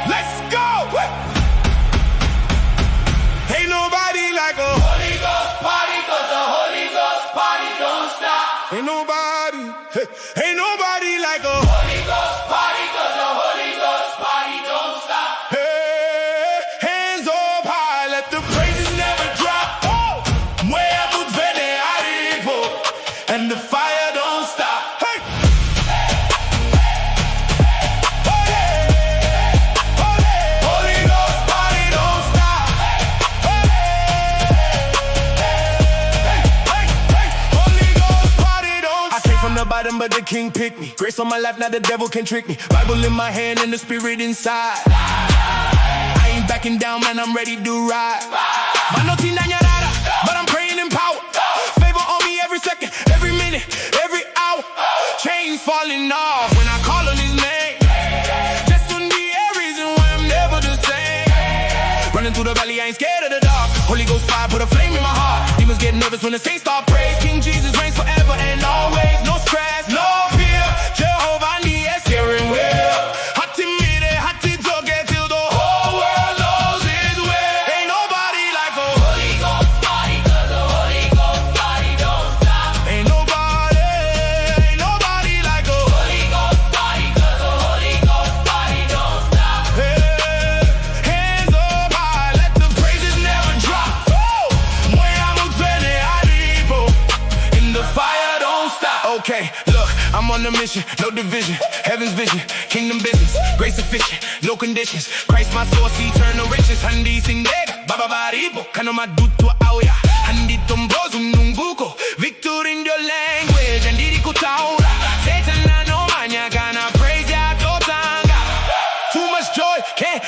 Let's go! Ain't nobody like a Holy Ghost party, 'cause the Holy Ghost party don't stop. Ain't nobody, ain't nobody like a Holy Ghost party, 'cause the Holy Ghost party don't stop. hey, hands up high, let the praises never drop. Muea tu vene arrivo, and the fire don't stop. Hey! Holy Ghost party don't stop. Holy Ghost party don't stop. I came from the bottom, but the King picked me. Grace on my life, now the devil can trick me. Bible in my hand and the spirit inside. I ain't backing down, man, I'm ready to ride. Mano sin dañar nada, but I'm praying in power. Favor on me every second, every minute, every hour. Chains falling off when I call on his name. Just wouldn't be a reason why I'm never the same. Running through the valley, I ain't scared of the dark. Holy Ghost fire, put a flame in my heart. Demons get nervous when the saints start praise. King Jesus reigns forever and always. No stress, no fear. Jehovah need a steering wheel. Hati mire, hati toge till the whole world knows his will. Ain't nobody like a Holy Ghost party, 'cause the Holy Ghost party don't stop. ain't nobody like a Holy Ghost party, 'cause the Holy Ghost party don't stop. hey, hands up high, let the praises never drop. Muea tu vene arrivo, and the fire don't stop. Okay, look, I'm on a mission, no division. Heaven's vision, kingdom business, grace sufficient, no conditions. Christ my source, eternal riches. Handi sindega, baba baribo, kano maduto auya. Handi tombozo nunguko, victory in your language. Handi kutaura, Satan na no manya, gonna praise ya totanga. Too much joy, can't